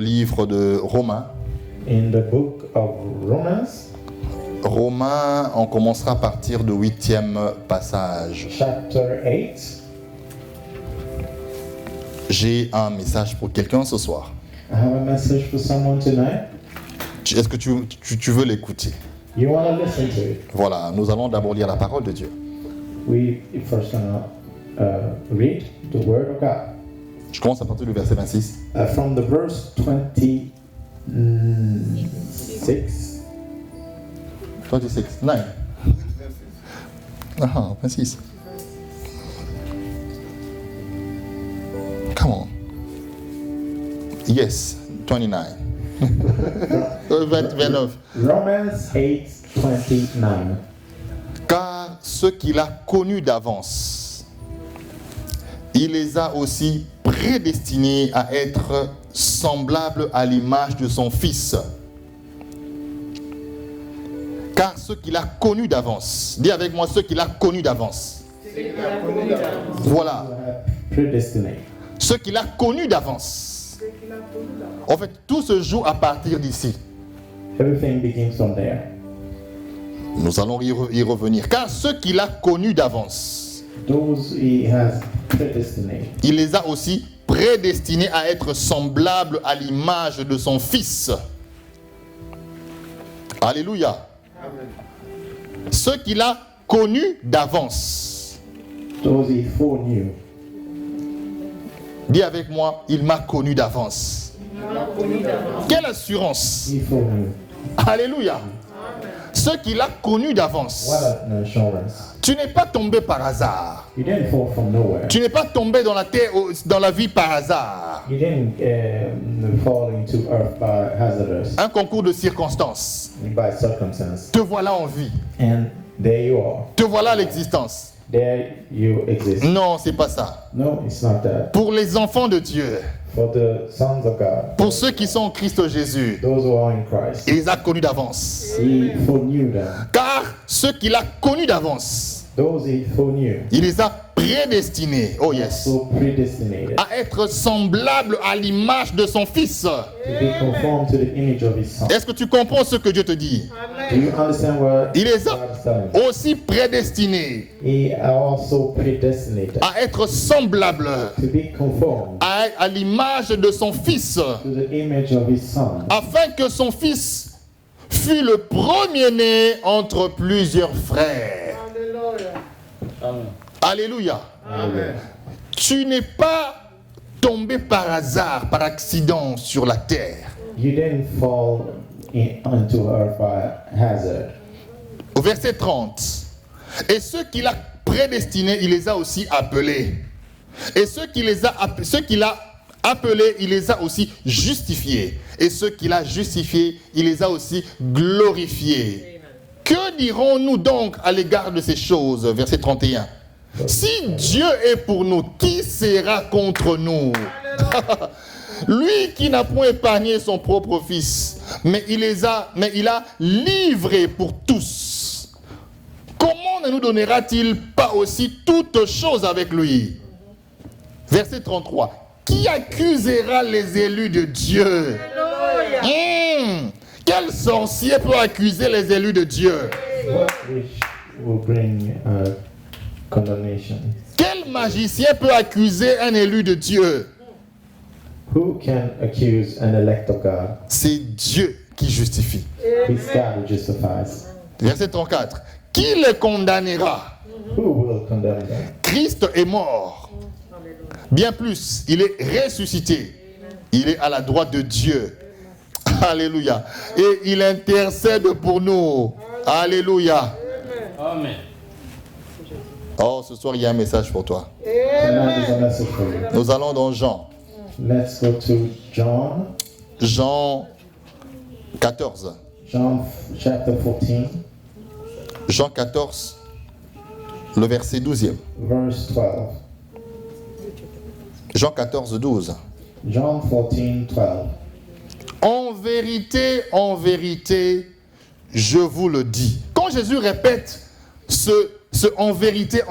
livre de Romains. In the book of Romans, Romains, on commencera à partir du 8e passage. chapter 8. J'ai un message pour quelqu'un ce soir. I have a message for someone tonight. Est-ce que tu veux l'écouter? You want to listen to it? Voilà, nous allons d'abord lire la parole de Dieu. We first gonna read the word of God. Je commence à partir du verset 26. From the verse 26. 26, 9. Ah, 26. Come on. Yes, 29. 29. Romans 8:29. Car ceux qu'il a connus d'avance, il les a aussi prédestinés à être semblables à l'image de son Fils. Car ceux qu'il a connus d'avance, dis avec moi, ceux qu'il a connus d'avance. Voilà, Predestinate. ceux qu'il a connus d'avance. En fait, tout se joue à partir d'ici. Everything begins from there. Nous allons y revenir. Car ceux qu'il a connus d'avance, Those he has predestinated, il les a aussi prédestinés à être semblables à l'image de son Fils. Alléluia. Amen. Ceux qu'il a connus d'avance. those he foreknew. Dis avec moi, il m'a connu d'avance. Quelle assurance. He foreknew. Alléluia. Ceux qu'il a connus d'avance. What an assurance. Tu n'es pas tombé par hasard. You didn't fall from nowhere. Tu n'es pas tombé dans la terre, dans la vie par hasard. You didn't fall into earth by hazardous, Un concours de circonstances. by circumstance. Te voilà en vie. And there you are. Te voilà à l'existence. There you exist. Non, c'est pas ça. No, it's not that. Pour les enfants de Dieu, For the sons of God, pour ceux qui sont en Christ Jésus, those who are in Christ, il les a connus d'avance. he foreknew them. Car ceux qu'il a connus d'avance, Those he foreknew, il les a prédestinés, oh yes, so predestinated à être semblables à l'image de son Fils. to be conformed to the image of his son. Est-ce que tu comprends ce que Dieu te dit? Do you understand what Il les God is telling you? a aussi prédestinés He also predestinated à être semblables to be conformed à l'image de son Fils, to the image of his son, afin que son Fils fût le premier-né entre plusieurs frères. Alléluia. Amen. Tu n'es pas tombé par hasard, par accident sur la terre. You didn't fall into earth by hazard. Au verset 30. Et ceux qu'il a prédestinés, il les a aussi appelés. Et ceux qu'il a appelés, il les a aussi justifiés. Et ceux qu'il a justifiés, il les a aussi glorifiés. Que dirons-nous donc à l'égard de ces choses? Verset 31. Si Dieu est pour nous, qui sera contre nous? Lui qui n'a point épargné son propre fils, mais il a livré pour tous. Comment ne nous donnera-t-il pas aussi toutes choses avec lui? Verset 33. Qui accusera les élus de Dieu? Quel sorcier peut accuser les élus de Dieu? What which will bring condemnation? Quel magicien peut accuser un élu de Dieu? Who can accuse an elect of God? C'est Dieu qui justifie. It's God who justifies. Verset 34. Qui les condamnera? Who will condemn them? Christ est mort. Bien plus, il est ressuscité. Il est à la droite de Dieu. Alléluia. Et il intercède pour nous. Alléluia. Amen. Oh, ce soir, il y a un message pour toi. Tonight is a message for you. Nous allons dans Jean. Let's go to John. Jean 14. John chapter 14, Jean 14, le verset 12e. verse 12. Jean 14, 12. John 14, 12. En vérité, je vous le dis. Quand Jésus répète ce en vérité,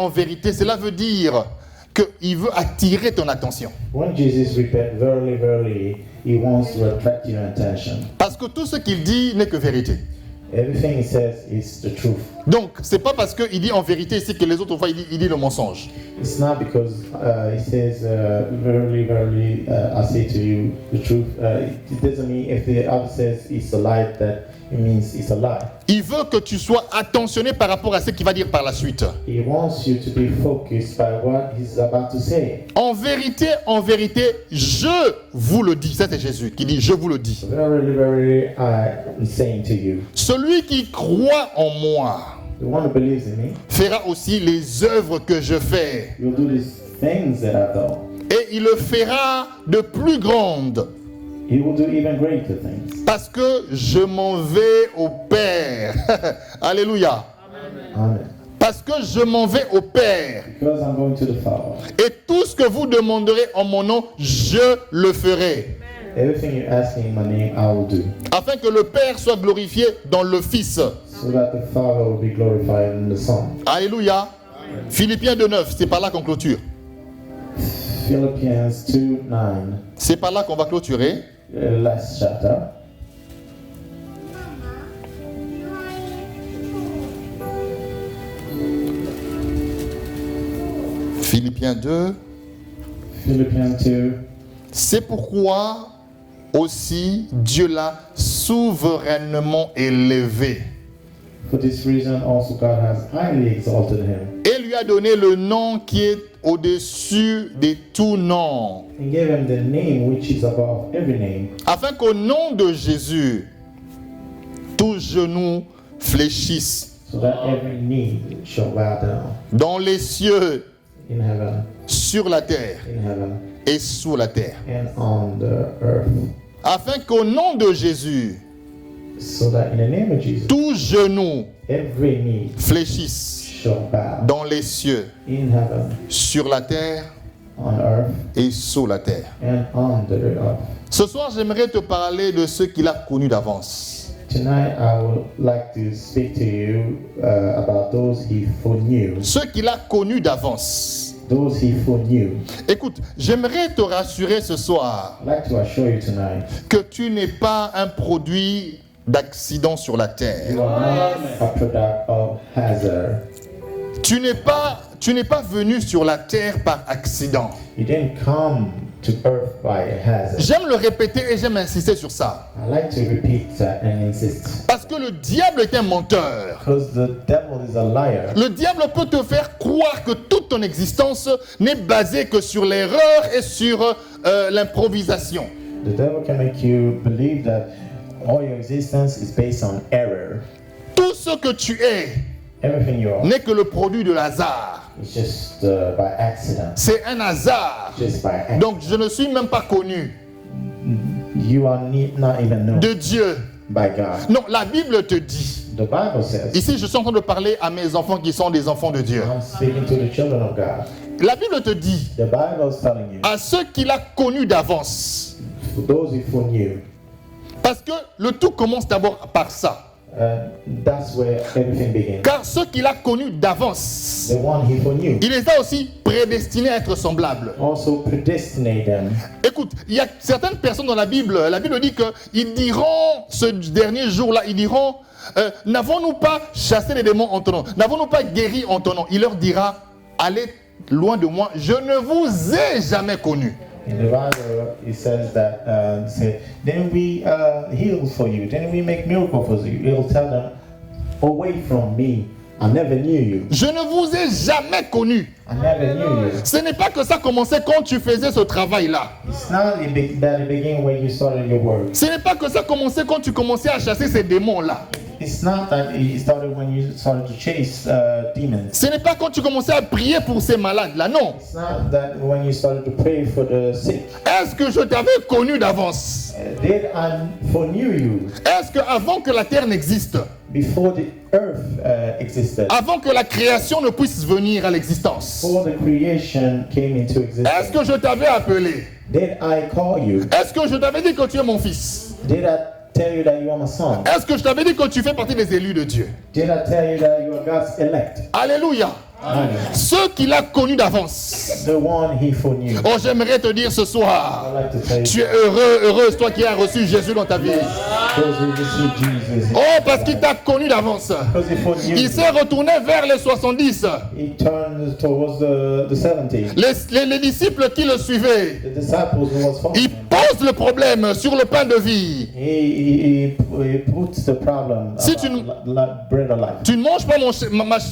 cela veut dire qu'il veut attirer ton attention. When Jesus repeat, verily, verily, He wants to attract your attention. Parce que tout ce qu'il dit n'est que vérité. Everything he says is the truth. Donc, c'est pas parce qu'il dit en vérité ici que les autres fois il dit le mensonge. It's not because he says, verily, verily, I say to you the truth. It doesn't mean if the other says it's a lie that it means it's a lie. Il veut que tu sois attentionné par rapport à ce qu'il va dire par la suite. He wants you to be focused by what he's about to say. En vérité, je vous le dis. Ça c'est Jésus qui dit je vous le dis. Verily, verily, I'm saying to you. Celui qui croit en moi The one who believes in me, fera aussi les œuvres que je fais. you'll do these things that I've done. Et il le fera de plus grandes. He will do even greater things. Parce que je m'en vais au Père. Alléluia. Amen. Parce que je m'en vais au Père. Because I'm going to the Father. Et tout ce que vous demanderez en mon nom, je le ferai. Everything you ask in my name, I will do. Afin que le Père soit glorifié dans le Fils. So that the Father will be glorified in the Son. Alléluia. Philippiens 2:9, c'est par là qu'on clôture. Philippians 2:9, C'est par là qu'on va clôturer. last chapter. Philippiens 2. Philippians 2. C'est pourquoi aussi Dieu l'a souverainement élevé For this reason also God has highly exalted him et lui a donné le nom qui est au-dessus de tout nom, and gave him the name which is above every name, afin qu'au nom de Jésus, tout genou fléchisse so that every knee shall bow down dans les cieux, in heaven, sur la terre in heaven, et sous la terre. and on the earth, Afin qu'au nom de Jésus, so that in the name of Jesus, tout genou every knee fléchisse shall bow dans les cieux, in heaven, sur la terre on earth, et sous la terre. and on the earth. Ce soir, j'aimerais te parler de ceux qu'il a connus d'avance. Tonight, I would like to speak to you about those he foreknew. Ceux qu'il a connus d'avance. Those he foreknew. Écoute, j'aimerais te rassurer ce soir I'd like to assure you tonight, que tu n'es pas un produit d'accident sur la terre. you are not a product of hazard. Tu n'es pas venu sur la terre par accident. You didn't come to earth by a hazard. J'aime le répéter et j'aime insister sur ça. I like to repeat that and insist. Parce que le diable est un menteur. Because the devil is a liar. Le diable peut te faire croire que toute ton existence n'est basée que sur l'erreur et sur l'improvisation. The devil can make you believe that all your existence is based on error. Tout ce que tu es Everything you are n'est que le produit de hasard. is just by accident. C'est un hasard. Just by accident. Donc je ne suis même pas connu You are not even known de Dieu. by God. Non, la Bible te dit. The Bible says, Ici, je suis en train de parler à mes enfants qui sont des enfants de Dieu. I'm speaking to the children of God. La Bible te dit, The Bible is telling you, à ceux qu'il a connus d'avance. for those who foreknew, Parce que le tout commence d'abord par ça. that's where everything begins. Car ceux qu'il a connus d'avance, The one he foreknew il les a aussi prédestinés à être semblables. also predestinate them. Écoute, il y a certaines personnes dans la Bible dit qu'ils diront, ce dernier jour-là, ils diront, n'avons-nous pas chassé les démons en ton nom? N'avons-nous pas guéri en ton nom? Il leur dira, allez loin de moi, je ne vous ai jamais connu. In the Bible, it says that, then we heal for you, then we make miracles for you. It will tell them, away from me, I never knew you. Je ne vous ai jamais connu. I never knew you. Ce n'est pas que ça commençait quand tu faisais ce travail-là. It's not that it began when you started your work. Ce n'est pas que ça commençait quand tu commençais à chasser ces démons-là. It's not that it started when you started to chase demons. Ce n'est pas quand tu commençais à prier pour ces malades-là, non. It's not that when you started to pray for the sick. Est-ce que je t'avais connu d'avance? Did I foreknew you Est-ce qu'avant que la terre n'existe, before the earth existed? avant que la création ne puisse venir à l'existence, Before the creation came into est-ce existence? que je t'avais appelé? Did I call you? Est-ce que je t'avais dit que tu es mon fils? Did I tell you that you are my son? Est-ce que je t'avais dit que tu fais partie des élus de Dieu? Did I tell you that you are God's elect? Alléluia. Ceux qu'il a connus d'avance. The one he foreknew. Oh, j'aimerais te dire ce soir, I'd like to say, tu es heureux, heureuse, toi qui as reçu Jésus dans ta vie. those who receive Jesus, Oh, parce qu'il t'a connu d'avance. because he foreknew, Il s'est retourné vers les 70. he turned towards the 70. Les disciples qui le suivaient, The disciples who was following ils him, posent le problème sur le pain de vie. he puts the problem Si about tu ne- bread of life. Tu ne manges pas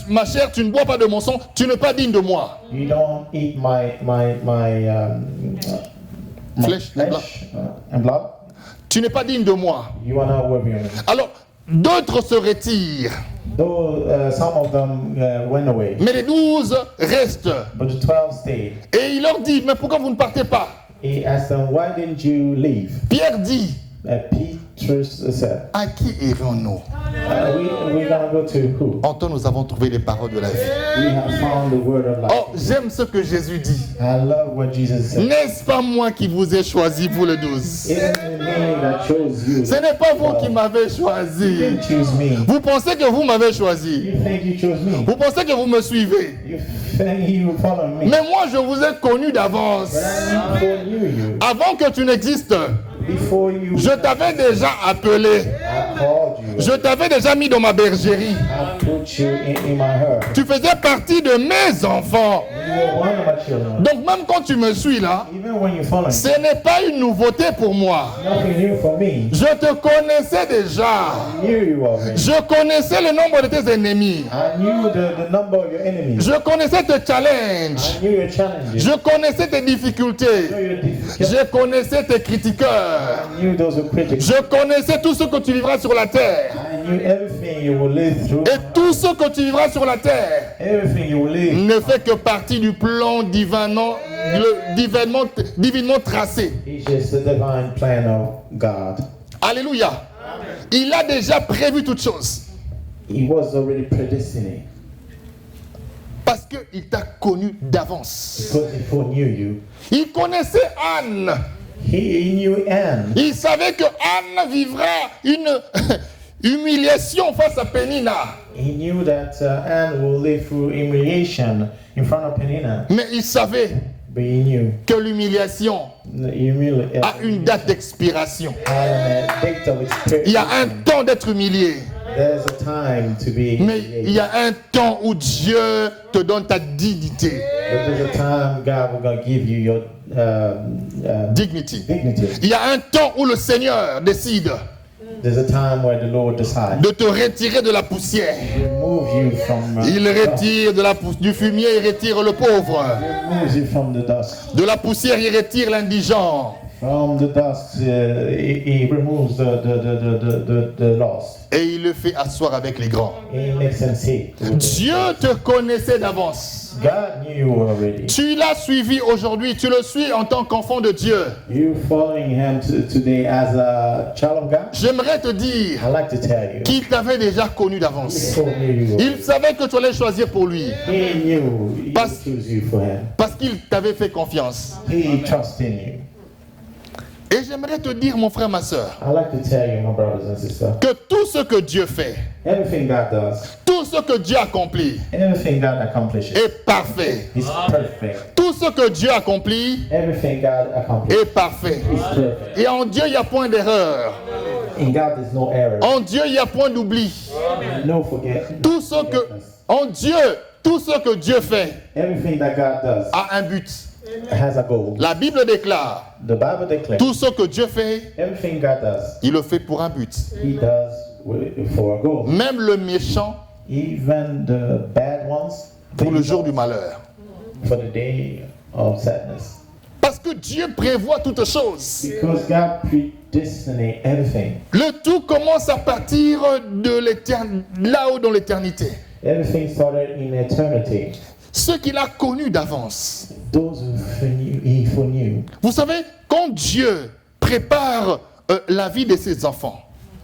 ma chair, tu ne bois pas de mon sang, tu n'es pas digne de moi. You don't eat my Flesh and blood. and blood. Tu n'es pas digne de moi. You are not worthy of me. Alors, d'autres se retirent, Though some of them went away, mais les 12 restent. but the 12 stayed. Et il leur dit, mais pourquoi vous ne partez pas? He asked them, "Why didn't you leave?" Pierre dit, Peter said, à qui irons-nous? "We're gonna go to who? En toi, nous avons trouvé les paroles de la vie. We have found the word of life." Oh, j'aime ce que Jésus dit. I love what Jesus said. N'est-ce pas moi qui vous ai choisi pour le 12? It isn't me that chose you. Ce n'est pas vous qui m'avez You choisi. didn't choose me. Vous pensez que vous m'avez choisi. You think you chose me. Vous pensez que vous me suivez. You think you follow me. Mais moi, je vous ai connu d'avance. I foreknew you. Avant que tu n'existes, Before you, je t'avais déjà appelé. I called you. Je t'avais déjà mis dans ma bergerie. I put you in my heart. Tu faisais partie de mes enfants. You were one of my children. Donc même quand tu me suis là, Even when you follow me, ce n'est pas une nouveauté pour moi. nothing new for me. Je te connaissais déjà. I knew you already. Je connaissais le nombre de tes ennemis. I knew the number of your enemies. Je connaissais tes challenges. I knew your challenges. Je connaissais tes difficultés. I knew your difficulties. Je connaissais tes critiqueurs. I knew those who critics. Je connaissais tout ce que tu vivras sur la terre. I knew everything you will live through. Et tout ce que tu vivras sur la terre Everything you will live. ne fait que partie du plan divinement tracé. It's just the divine plan of God. Alléluia. Il a déjà prévu toutes choses. He was already predestined Parce qu'il t'a connu d'avance. because he foreknew you. Il connaissait Anne. He knew Anne. Il savait que Anne vivra une humiliation face à Pénina. He knew that Anne will live through humiliation in front of Penina. Mais il savait But he knew que l'humiliation a une date d'expiration. date of expiration. Il y a un temps d'être humilié. There's a time to be Mais il y a un temps où Dieu te donne ta dignité. But there's a time God will gonna give you your Dignity. dignity. Il y a un temps où le Seigneur décide There's a time where the Lord decides de te retirer de la poussière. to remove you from Il retire du fumier, il retire le pauvre. removes you from the dust. De la poussière, il retire l'indigent. From the dust, he removes the lost. Et il le fait asseoir avec les grands. He makes them sit. Dieu te connaissait d'avance. God knew you already. Tu l'as suivi aujourd'hui, tu le suis en tant qu'enfant de Dieu. You following him today as a child of God? J'aimerais te dire I like to tell you. qu'il t'avait déjà connu He d'avance. told you. Il savait que tu allais choisir pour lui. He knew he Pas- would choose you for him. Parce qu'il t'avait fait confiance. He trusts in you. Et j'aimerais te dire, mon frère, ma soeur, I like to tell you, my brothers and sisters, que tout ce que Dieu fait, everything God does, tout ce que Dieu accomplit everything God accomplishes est parfait. is perfect. Tout ce que Dieu accomplit Everything God accomplishes est parfait. is perfect. Et en Dieu, il n'y a point d'erreur. In God, there's no error, En Dieu, il n'y a point d'oubli. no forget. Tout ce que, en Dieu, tout ce que Dieu fait Everything that God does a un but. has a goal. La Bible déclare, The Bible declares tout ce que Dieu fait, everything God does, il le fait pour un but. He does for a goal. Même le méchant Even the bad ones, pour le jour du malheur. for the day of sadness. Parce que Dieu prévoit toutes choses. Because God predestined everything. Le tout commence à partir de l'éternité, là-haut dans l'éternité. Everything started in eternity. Ce qu'il a connu d'avance. Those who He foreknew. Vous savez, quand Dieu prépare la vie de ses enfants,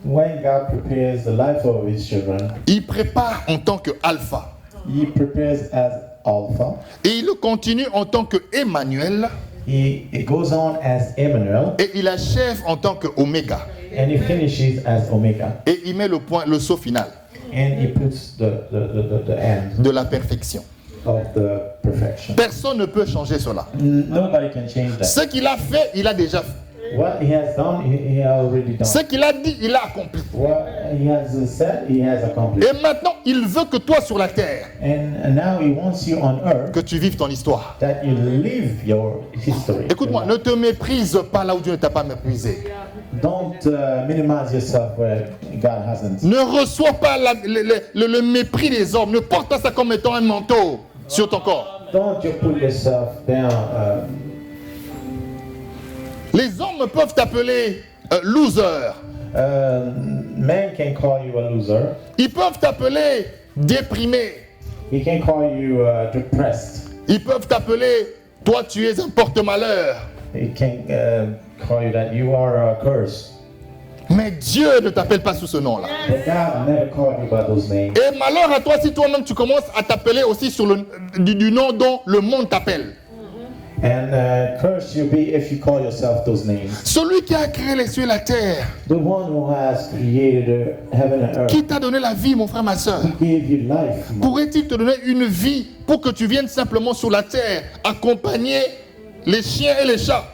When God prepares the life of His children, il prépare en tant que alpha. He prepares as Alpha. Et il continue en tant que Emmanuel. It goes on as Emmanuel, Et il achève en tant que Oméga. and He finishes as Omega, Et il met le saut final and He puts the end de la perfection. of the perfection. Personne ne peut changer cela. Nobody can change that. Ce qu'il a fait, il a déjà fait. What he has done, he already done. Ce qu'il a dit, il a accompli. What he has said, he has accomplished. Et maintenant, il veut que toi sur la terre, And now he wants you on earth, que tu vives ton histoire. that you live your history. Écoute-moi, ne te méprise pas là où Dieu ne t'a pas méprisé. Don't minimize yourself where God hasn't. Ne reçois pas le mépris des hommes. Ne porte pas ça comme étant un manteau sur ton corps. Don't you put yourself down. Les hommes peuvent t'appeler loser. Men can call you a loser. Ils peuvent t'appeler déprimé. He can call you depressed. Ils peuvent t'appeler, toi tu es un porte-malheur. He can call you that you are a curse. Mais Dieu ne t'appelle pas sous ce nom-là. But God never called you by those names. Et malheur à toi si toi-même tu commences à t'appeler aussi sur du nom dont le monde t'appelle. And curse you be if you call yourself those names. Celui qui a créé les cieux et la terre, The one who has created heaven and earth, qui t'a donné la vie, mon frère, ma soeur, gave you life. pourrait-il te donner une vie pour que tu viennes simplement sur la terre accompagner les chiens et les chats?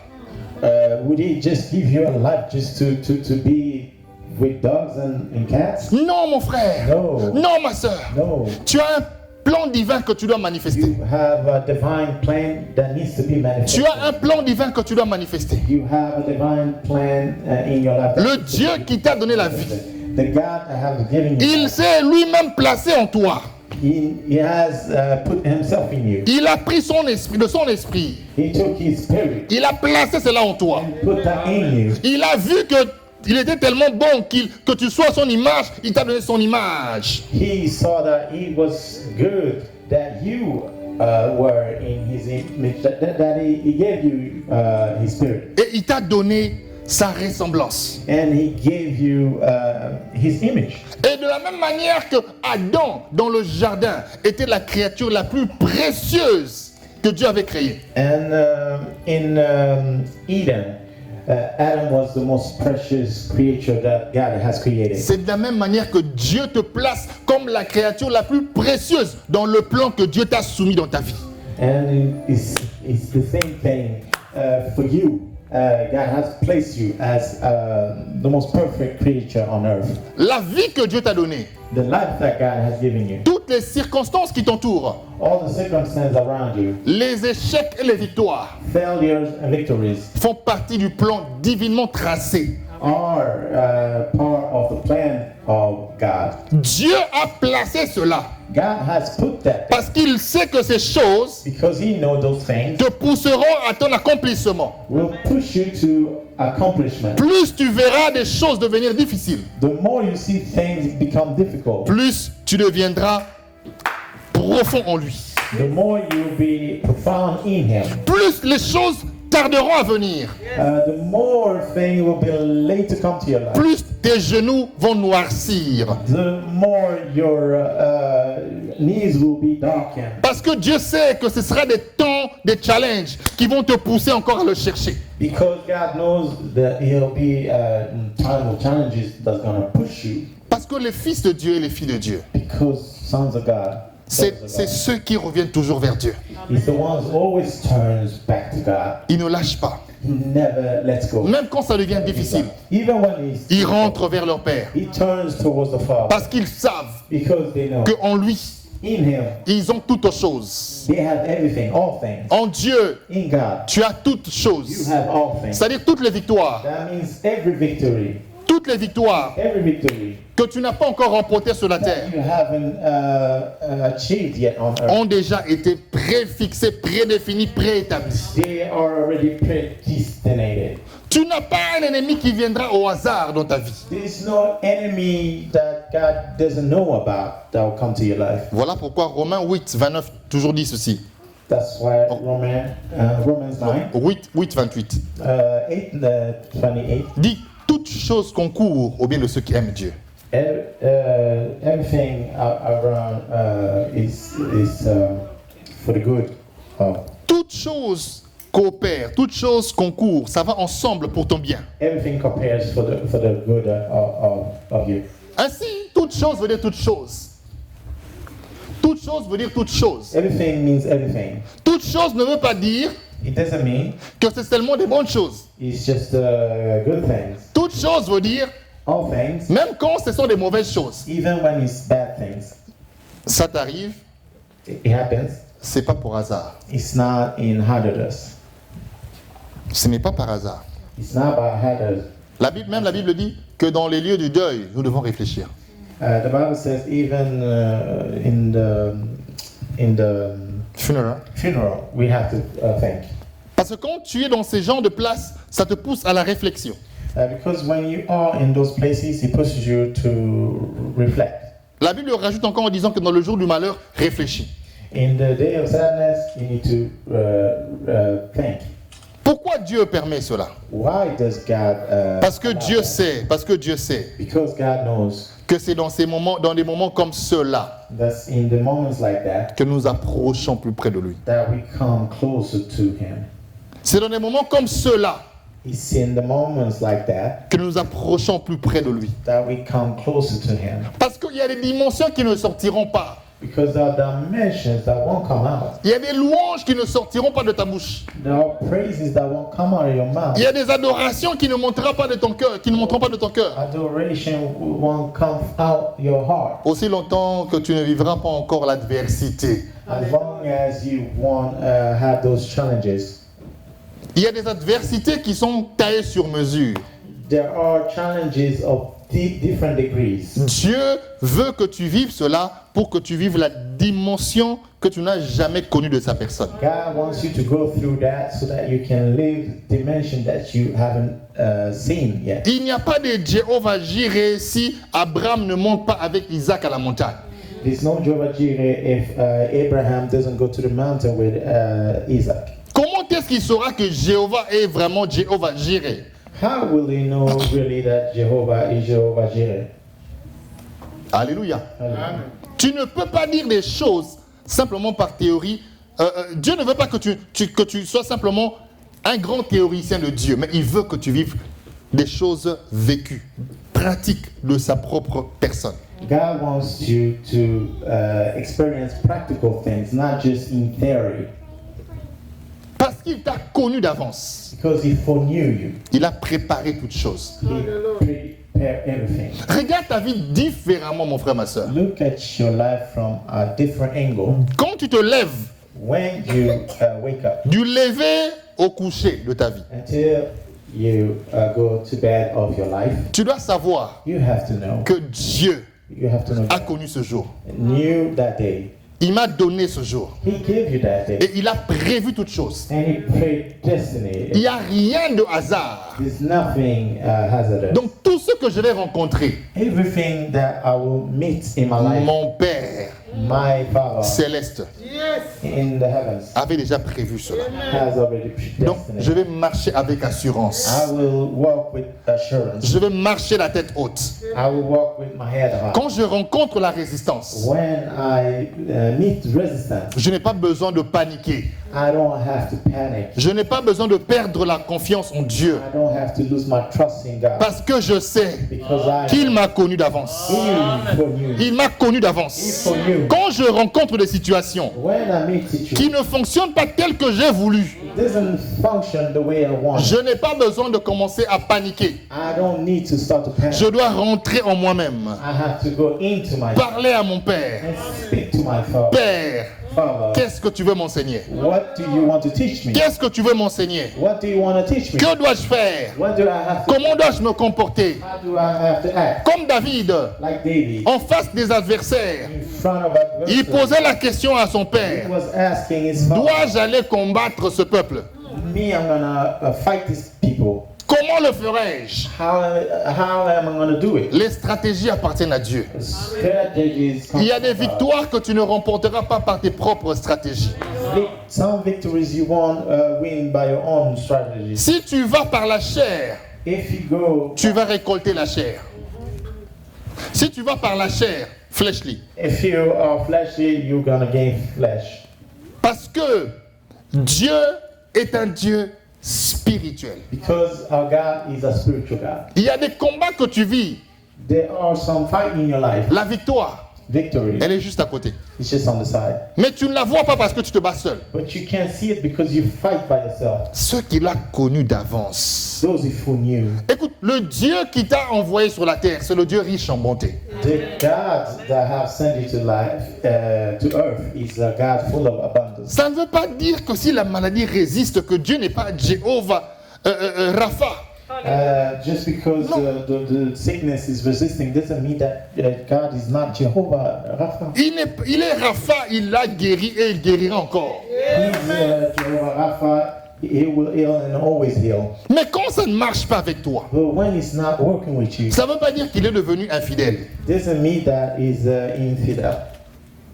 Would he just give you a life just to be with dogs and cats? Non, mon frère. No. Non, ma soeur. No. Tu as un plan divin que tu dois manifester. You have a divine plan that needs to be manifested. Tu as un plan divin que tu dois manifester. You have a divine plan in your life. Le Dieu qui t'a donné la vie, The God that has given you. il s'est lui-même placé en toi. He has put himself in you. Il a pris son esprit, de son esprit. He took his spirit Il a placé cela en toi. and put that in you. Il a vu que il était tellement bon que tu sois son image, il t'a donné son image. He saw that he was good, that you were in his image, that he gave you his spirit. Et il t'a donné sa ressemblance. And he gave you his image. Et de la même manière que Adam, dans le jardin, était la créature la plus précieuse que Dieu avait créée. And in Eden, Adam was the most precious creature that God has created. C'est de la même manière que Dieu te place comme la créature la plus précieuse dans le plan que Dieu t'a soumis dans ta vie. And it's the same thing for you. God has placed you as the most perfect creature on earth. La vie que Dieu t'a donnée, The life that God has given you, toutes les circonstances qui t'entourent, all the circumstances around you, les échecs et les victoires failures and victories font partie du plan divinement tracé. are part of the plan of God. Dieu a placé cela God has put that there parce qu'il sait que ces choses because He knows those things te pousseront à ton accomplissement. will push you to accomplishment. Plus tu verras des choses devenir difficiles, The more you see things become difficult, plus tu deviendras profond en lui. the more you'll be profound in Him. Plus les choses tarderont à venir, The more things will be late to come to your life. plus tes genoux vont noircir. The more your knees will be darkened. Parce que Dieu sait que ce sera des temps, des challenges qui vont te pousser encore à le chercher. Because God knows that He'll be time of challenges that's going to push you. Parce que les fils de Dieu et les filles de Dieu, Because sons of God, c'est ceux qui reviennent toujours vers Dieu. He's the one who always turns back to God. Ils ne lâchent pas. He never lets go. Même quand ça devient difficile, Even when he's ils rentrent vers leur Père. he turns towards the Father Parce qu'ils savent because they know qu'en lui, in Him ils ont toutes choses. they have everything, all things. En Dieu, In God, tu as toutes you choses. have all things. C'est-à-dire toutes les victoires. That means every victory Que tu n'as pas encore remportées sur la terre that you haven't achieved yet on earth, ont déjà été préfixées, prédéfinies, préétablies. they are already predestinated. Tu n'as pas un ennemi qui viendra au hasard dans ta vie. There is no enemy that God doesn't know about that will come to your life. Voilà pourquoi Romains 8, 29 toujours dit ceci. That's why Romans 9, 8, 28 28 dit toute chose concourt au bien de ceux qui aiment Dieu. everything around is for the good of. Toute chose coopère, toute chose concourt, ça va ensemble pour ton bien. Everything compares for the good of you. Ainsi, toute chose veut dire toute chose. Toute chose veut dire toute chose. Everything means everything. Toute chose ne veut pas dire It doesn't mean que c'est seulement des bonnes choses. it's just good things. Toute chose veut dire, All things, même quand ce sont des mauvaises choses, even when it's bad things, ça t'arrive, it happens. c'est pas pour hasard. It's not in hazardous. Ce n'est pas par hasard. It's not by hazard. Même la Bible dit que dans les lieux du deuil, nous devons réfléchir. The Bible says even in the Funeral. funeral we have to think. Parce que quand tu es dans ces genres de places, ça te pousse à la réflexion. Because when you are in those places, it pushes you to reflect. La Bible rajoute encore en disant que dans le jour du malheur, réfléchis. In the day of sadness, you need to think. Pourquoi Dieu permet cela? Why does God? Parce que allow Dieu that? sait, Because God knows que c'est dans des moments comme ceux-là, that's in the moments like that que nous nous approchons plus près de lui. that we come closer to Him. C'est dans des moments comme ceux-là It's in the moments like that que nous nous approchons plus près de lui. that we come closer to Him. Parce qu'il y a des dimensions qui ne sortiront pas. Because there are dimensions that won't come out. Il y a des louanges qui ne sortiront pas de ta bouche. There are praises that won't come out of your mouth. Il y a des adorations qui ne monteront pas de ton cœur, qui ne monteront pas de ton cœur. Adoration won't come out your heart. Aussi longtemps que tu ne vivras pas encore l'adversité. As long as you won't have those challenges. Il y a des adversités qui sont taillées sur mesure. There are challenges of different degrees. Dieu veut que tu vives cela pour que tu vives la dimension que tu n'as jamais connue de sa personne. God wants you to go through that so that you can live dimension that you haven't seen yet. Il n'y a pas de Jéhovah Jireh si Abraham ne monte pas avec Isaac à la montagne. There's no Jehovah Jireh if Abraham doesn't go to the mountain with Isaac. Comment est-ce qu'il saura que Jéhovah est vraiment Jéhovah Jireh? How will he know really that Jehovah is Jehovah Jireh? Alléluia. Tu ne peux pas dire des choses simplement par théorie. Dieu ne veut pas que tu sois simplement un grand théoricien de Dieu, mais il veut que tu vives des choses vécues, pratiques de sa propre personne. God wants you to experience practical things, not just in theory. Parce qu'il t'a connu d'avance. Because he foreknew you. Il a préparé toutes choses. He prepared everything. Regarde ta vie différemment, mon frère, ma soeur. Look at your life from a different angle. Quand tu te lèves, When you wake up du lever au coucher de ta vie, until you go to bed of your life, tu dois savoir you have to know. que Dieu You have to know a that. connu ce jour. Knew that day. Il m'a donné ce jour. He gave you that day. Et il a prévu toutes choses. And he predestinated. Il n'y a rien de hasard. There's nothing hazardous. Donc tout ce que je vais rencontrer, Everything that I will meet in my life, mon Père my Father céleste in the heavens avait déjà prévu cela. has already Donc je predestinated. vais marcher avec assurance. I will walk with assurance. Je vais marcher la tête haute. I will walk with my head high. Quand je rencontre la résistance, When I meet resistance, je n'ai pas besoin de paniquer. I don't have to panic. Je n'ai pas besoin de perdre la confiance en Dieu. I don't have to lose my trust in God. Parce que je sais Because I qu'il m'a connu d'avance. He foreknew. Il m'a connu d'avance. For you. Quand je rencontre des situations When I meet you, qui ne fonctionnent pas telles que j'ai voulu, it doesn't function the way I want. je n'ai pas besoin de commencer à paniquer. I don't need to start to panic. Je dois rentrer en moi-même. I have to go into my Parler à mon Père. and speak to my Father. Père, Father, qu'est-ce que tu veux m'enseigner? what do you want to teach me? Qu'est-ce que tu veux m'enseigner? What do you want to teach me? Que dois-je faire? What do I have to Comment dois-je me comporter? How do I have to act? Comme David, Like David, en face des adversaires, in front of il adversity, posait la question à son he père. was asking his father, Dois-je aller combattre ce peuple? me, I'm gonna fight these people. Comment le ferai-je? How am I gonna do it? Les stratégies appartiennent à Dieu. Strategies come Il y a des from God. victoires que tu ne remporteras pas par tes propres stratégies. Some victories you won't win by your own strategies. Si tu vas par la chair, If you go, tu vas récolter la chair. Si tu vas par la chair, fleshly. if you are fleshy, you're gonna gain flesh. Parce que Dieu est un Dieu spirituel. Because our God is a spiritual God. Il y a des combats que tu vis. There are some fight in your life. La victoire, victory. Elle est juste à côté. It's just on the side. Mais tu ne la vois pas parce que tu te bats seul. But you can't see it because you fight by yourself. Ceux qu'il a connus d'avance. Those who knew. Écoute, le Dieu qui t'a envoyé sur la terre, c'est le Dieu riche en bonté. The God that have sent you to life, to earth, is a God full of abundance. Ça ne veut pas dire que si la maladie résiste, que Dieu n'est pas Jéhovah Rapha. Just because the sickness is resisting doesn't mean that God is not Jehovah Rapha. Il est Rapha, il a guéri et il guérira encore. He's Jehovah Rapha. He will heal and always heal. Mais quand ça ne marche pas avec toi, But when it's not working with you, ça ne veut pas dire qu'il est devenu infidèle. doesn't mean that he's infidel.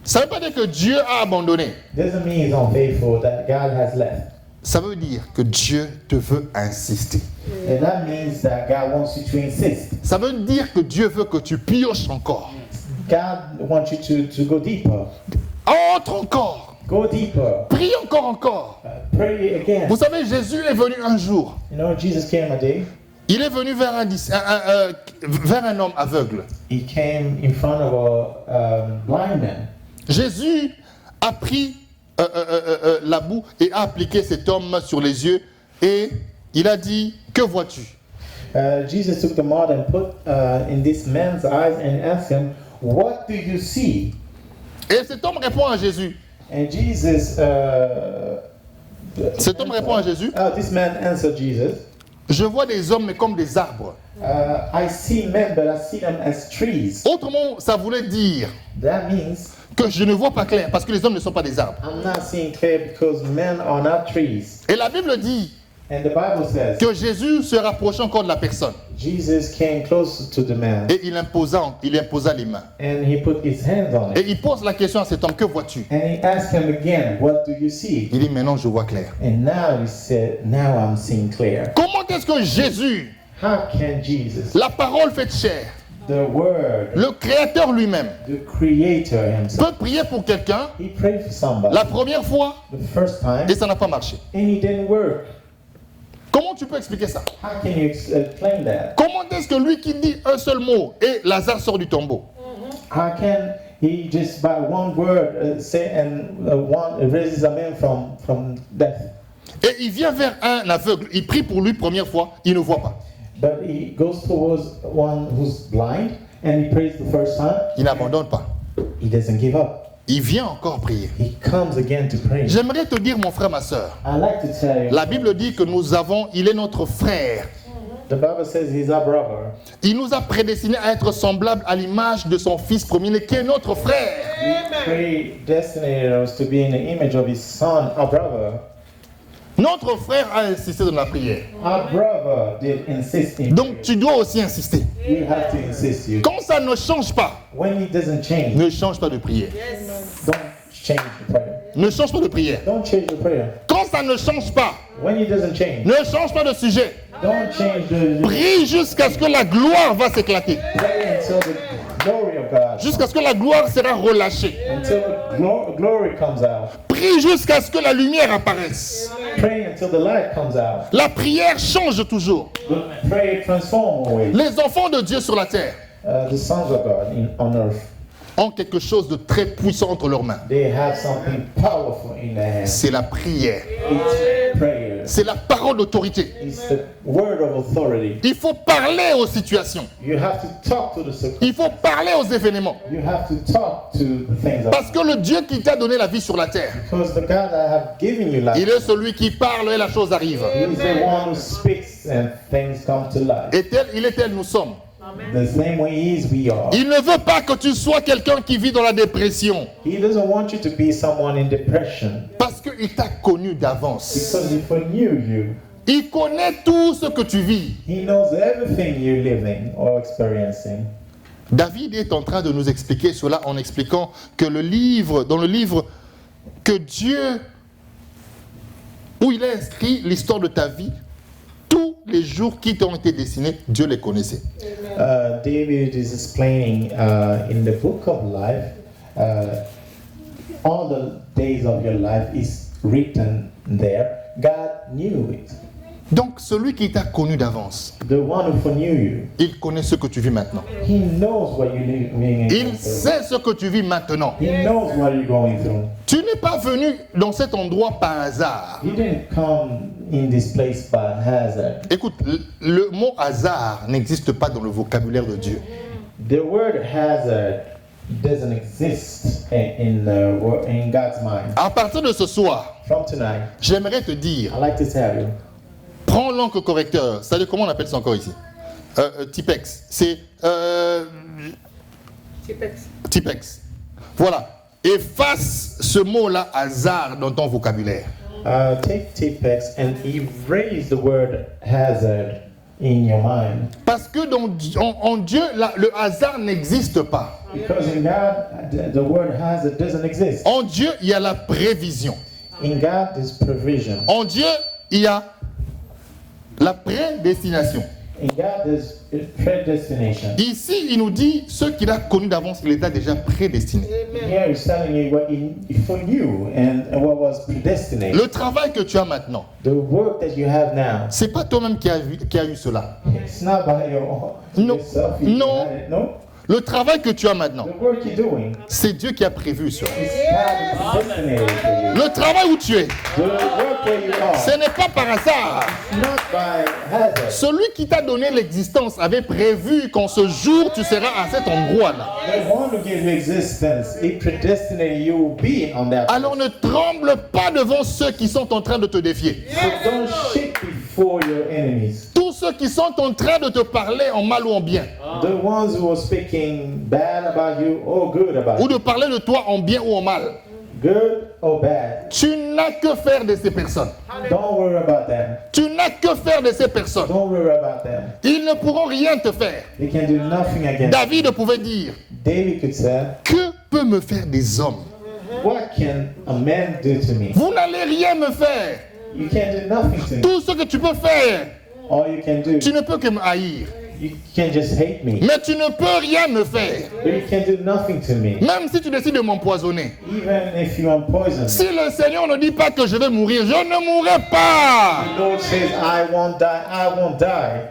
Ça ne veut pas dire que Dieu a abandonné. Doesn't mean he's unfaithful, that God has left. Ça veut dire que Dieu te veut insister. And that means that God wants you to insist. Ça veut dire que Dieu veut que tu pioches encore. God wants you to go deeper. Entre encore. Go deeper. Prie encore. Pray again. Vous savez, Jésus est venu un jour. You know, Jesus came a day. Il est venu vers un homme aveugle. He came in front of a blind man. Jésus a pris la boue et a appliqué cet homme sur les yeux et il a dit, que vois-tu? Jesus took the mud and put in this man's eyes and asked him, what do you see? Et cet homme répond à Jésus. And Jesus, Cet homme répond à Jésus. This man answered Jesus, Je vois des hommes mais comme des arbres. I see men, but I see them as trees. Autrement, ça voulait dire That means que je ne vois pas clair parce que les hommes ne sont pas des arbres. I'm not seeing clear because men are not trees. Et la Bible dit And the Bible says que Jésus se rapprochait encore de la personne Jesus came close to the man et il imposa les mains. and he put his hands on Et it. il pose la question à cet homme, que vois-tu? And he asked him again, what do you see? Il dit, maintenant je vois clair. And now he said, now I'm seeing clear. Comment est-ce que Jésus, How can Jesus, la parole faite chair, the Word, le Créateur lui-même, the Creator himself, peut prier pour quelqu'un he prayed for somebody la première fois the first time et ça n'a pas marché? and it didn't work? Comment tu peux expliquer ça? How can you explain that? Comment est-ce que lui qui dit un seul mot et Lazare sort du tombeau? How can he just by one word say and raises a man from death? Et il vient vers un aveugle, il prie pour lui première fois, il ne voit pas. But he goes towards one who's blind and he prays the first time. Il n'abandonne pas. He doesn't give up. Il vient encore prier. He comes again to pray. J'aimerais te dire, mon frère, ma soeur, I like to tell you, la Bible dit que il est notre frère. the Bible says he's our brother. Il nous a prédestinés à être semblables à l'image de son fils premier, qui est notre frère. He predestinated us to be in the image of his son, our brother. Notre frère a insisté dans la prière. Our brother did insist in Donc tu dois aussi insister. You have to insist you. Quand ça ne change pas, When it doesn't change, ne change pas de prière. don't change the prayer. Ne change pas de prière. Don't change the prayer. Quand ça ne change pas, When it doesn't change, ne change pas de sujet. don't change the Prie jusqu'à ce que la gloire va s'éclater. pray until the glory of God, Jusqu'à ce que la gloire sera relâchée. until the glory comes out. Prie jusqu'à ce que la lumière apparaisse. Pray until the light comes out. La prière change toujours. The prayer transforms always. Les enfants de Dieu sur la terre The sons of God on earth, ont quelque chose de très puissant entre leurs mains. they have something powerful in their hands. C'est la prière. It's prayer. C'est la parole d'autorité. It's the word of authority. Il faut parler aux situations. You have to talk to the circumstances. Il faut parler aux événements. You have to talk to the things. Parce que le Dieu qui t'a donné la vie sur la terre, Because the God that have given you life, il est celui qui parle et la chose arrive. He is the one who speaks and things come to life. Et tel il est tel nous sommes. The same way He is, we are. Il ne veut pas que tu sois quelqu'un qui vit dans la dépression. He doesn't want you to be someone in depression Parce qu'il t'a connu d'avance. because He foreknew you. Il connaît tout ce que tu vis. He knows everything you're living or experiencing. David est en train de nous expliquer cela en expliquant que dans le livre que Dieu, où il a inscrit l'histoire de ta vie, tous les jours qui t'ont été destinés, Dieu les connaissait. David is explaining in the book of life, all the days of your life is written there. God knew it. Donc celui qui t'a connu d'avance, the one who foreknew you, il connaît ce que tu vis maintenant. he knows what you're living Il in. sait ce que tu vis maintenant. He knows what you're going through. Tu n'es pas venu dans cet endroit par hasard. You didn't come in this place by hazard. Écoute, le mot hasard n'existe pas dans le vocabulaire de Dieu. The word hazard doesn't exist in God's mind. À partir de ce soir, From tonight, j'aimerais te dire, I'd like to tell you, prends l'encre correcteur. C'est-à-dire, comment on appelle ça encore ici? Tipex. C'est Tipex. Voilà. Efface ce mot-là, hasard, dans ton vocabulaire. take Tipex and erase the word hazard in your mind. Parce que en Dieu, le hasard n'existe pas. Because in God, the word hazard doesn't exist. En Dieu, il y a la prévision. In God, there's provision. En Dieu, il y a la prédestination. In God, there's predestination. Ici, il nous dit ce qu'il a connu d'avance, il les a déjà prédestinés. Here he's telling you what for you and what was predestinated. Le travail que tu as maintenant, The work that you have now, c'est pas toi-même qui a eu cela. it's not by No. yourself. You No. had it. No. Le travail que tu as maintenant, The work you're doing, c'est Dieu qui a prévu cela. it's God is predestinated for you. Le travail où tu es, The work where you are, ce n'est pas par hasard. not by hazard. Celui qui t'a donné l'existence avait prévu qu'en ce jour, tu seras à cet endroit-là. The one who gave you existence, he predestinated you will be on that. Alors ne tremble pas devant ceux qui sont en train de te défier. So don't shake before your enemies. Tous ceux qui sont en train de te parler en mal ou en bien, The ones who are speaking bad about you or good about ou you, de parler de toi en bien ou en mal, good or bad, tu n'as que faire de ces personnes. don't worry about them. Tu n'as que faire de ces personnes. Don't worry about them. Ils ne pourront rien te faire. They can do nothing against you. David pouvait dire, David could say, que peut me faire des hommes? what can a man do to me? Vous n'allez rien me faire. You can do nothing to me. Tout ce que tu peux faire, All you can do, tu ne peux que me haïr. you can just hate me. Mais tu ne peux rien me faire. But you can do nothing to me. Même si tu décides de m'empoisonner. Even if you unpoison me. Si le Seigneur ne dit pas que je vais mourir, je ne mourrai pas. The Lord says, I won't die, I won't die.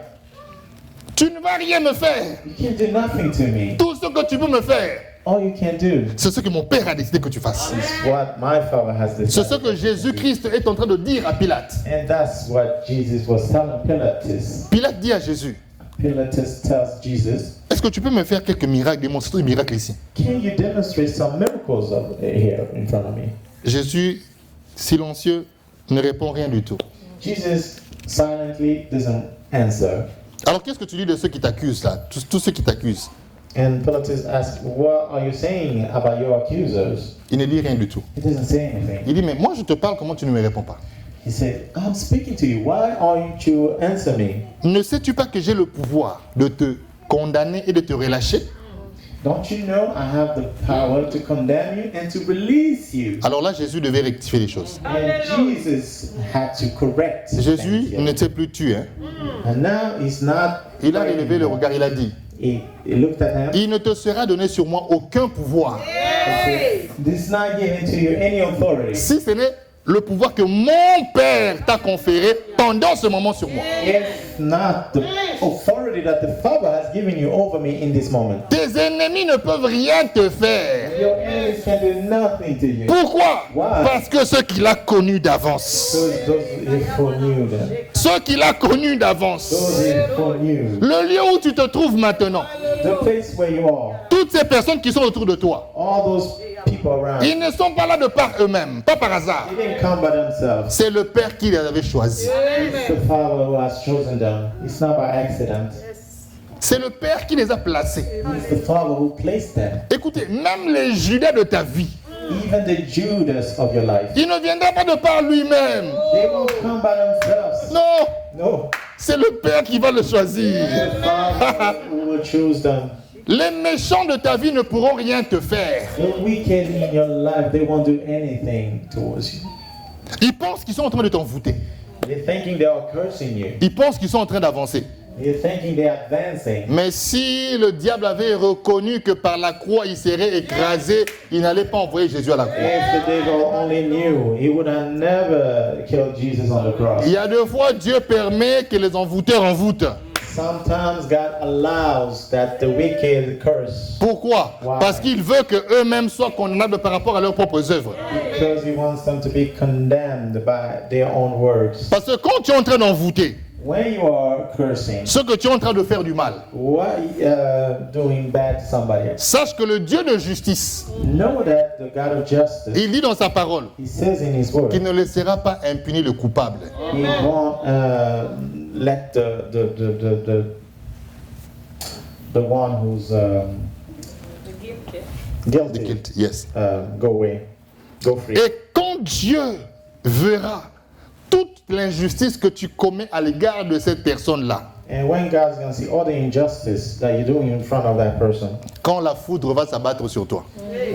Tu ne vas rien me faire. You can do nothing to me. Tout ce que tu peux me faire, All you can do c'est ce que mon Père a décidé que tu fasses. is what my Father has C'est ce decided. que Jésus-Christ est en train de dire à Pilate. And that's what Jesus was telling Pilatus. Pilate dit à Jésus, Pilatus tells Jesus, est-ce que tu peux me faire quelques miracles, démontrer des miracles ici? can you demonstrate some miracles here in front of me? Jésus, silencieux, ne répond rien du tout. Jesus silently doesn't answer. Alors qu'est-ce que tu dis de ceux qui t'accusent là? Tous ceux qui t'accusent. And Pilatus asks, what are you saying about your accusers? Il ne dit rien du tout. He doesn't say anything. Il dit, mais moi je te parle, comment tu ne me réponds pas? He said, I'm speaking to you. Why aren't you answer me? Ne sais-tu pas que j'ai le pouvoir de te condamner et de te relâcher? Don't you know I have the power to condemn you and to release you? Alors là, Jésus devait rectifier les choses. And Jesus had to correct Jésus things. ne t'est plus tué. Hein? And now he's not. Il a relevé le regard, il a dit, He looked at him. il ne te sera donné sur moi aucun pouvoir. This is not given to you any authority. Si ce n'est le pouvoir que mon Père t'a conféré pendant ce moment sur moi. If not the authority that the Father has given you over me in this moment. Tes ennemis ne peuvent rien te faire. Your enemies can do nothing to you. Pourquoi? Why? Parce que ce qu'il a connu d'avance. Those he foreknew them. Ce qu'il a connu d'avance. Those he foreknew. Le lieu où tu te trouves maintenant. The place where you are. Toutes ces personnes qui sont autour de toi. All those people around. Ils ne sont pas là de par eux-mêmes, pas par hasard. They didn't come by themselves. C'est le Père qui les avait choisis. It's the Father who has chosen them. It's not by accident. C'est le Père qui les a placés. It's the Father who placed them. Écoutez, même les Judas de ta vie, Even the Judas of your life. il ne viendra pas de par lui-même. They won't come by themselves. Non, No. c'est le Père qui va le choisir. The Father who will choose them. Les méchants de ta vie ne pourront rien te faire. The wicked in your life, they won't do anything towards you. Ils pensent qu'ils sont en train de t'envoûter. They're thinking they are cursing you. Ils pensent qu'ils sont en train d'avancer. You're thinking they're advancing. Mais si le diable avait reconnu que par la croix il serait écrasé, il n'allait pas envoyer Jésus à la croix. If the devil only knew, he would have never killed Jesus on the cross. Il y a deux fois Dieu permet que les envoûteurs envoûtent. Sometimes God allows that the wicked curse. Pourquoi? Why? Parce qu'il veut qu'eux-mêmes soient condamnables par rapport à leurs propres œuvres. Because he wants them to be condemned by their own words. Parce que quand tu es en train d'envoûter, When you are cursing, ce que tu es en train de faire du mal, what doing bad to somebody, sache que le Dieu de justice, know that the God of justice, il dit dans sa parole he says in his word, qu'il ne laissera pas impuni le coupable. he won't let the one who's guilty Guilty, yes. go away, go free. Et quand Dieu verra toute l'injustice que tu commets à l'égard de cette personne-là, And when God's going to see all the injustice that you're doing in front of that person, quand la foudre va s'abattre sur toi,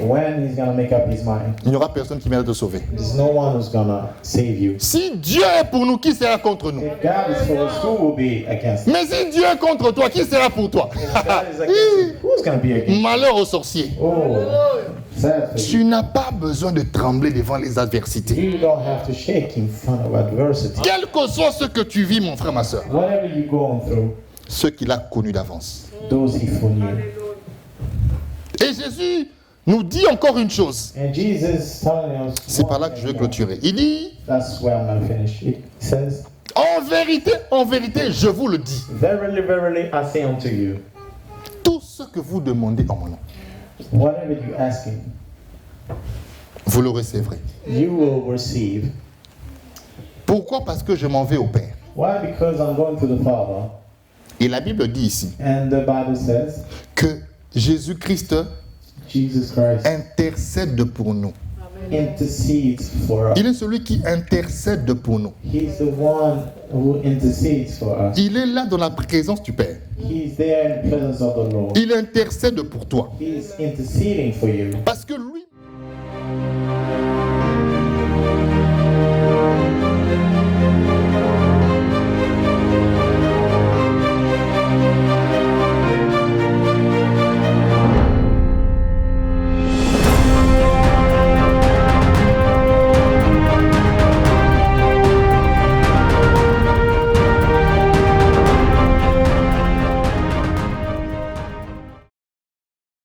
when he's going to make up his mind, il n'y aura personne qui viendra te sauver. there's no one who's going to save you. Si Dieu est pour nous, qui sera contre nous? If God is for us, who will be against us? Mais si Dieu est contre toi, qui sera pour toi? If God is against us, who's going to be against us? Malheur aux sorciers. Oh, sad for you. Tu n'as pas besoin de trembler devant les adversités. You don't have to shake in front of adversity. Quel que soit ce que tu vis, mon frère, ma soeur, Whatever you're going through, ce qu'il a connu d'avance. those he foreknew. Et Jésus nous dit encore une chose. And Jesus telling us, C'est par là que je vais clôturer. Il dit, that's where I'm going to finish. It says, en vérité, je vous le dis. verily, verily, I say unto you, Tout ce que vous demandez en mon nom, whatever you ask him, vous le recevrez. you will receive. Pourquoi? Parce que je m'en vais au Père. Why? Because I'm going to the Father. Et la Bible dit ici And the Bible says, que Jésus-Christ Jesus Christ intercède pour nous. intercedes for us. Il est celui qui intercède pour nous. He's the one who intercedes for us. Il est là dans la présence du Père. He's there in the presence of the Lord. Il intercède pour toi. He's interceding for you. Parce que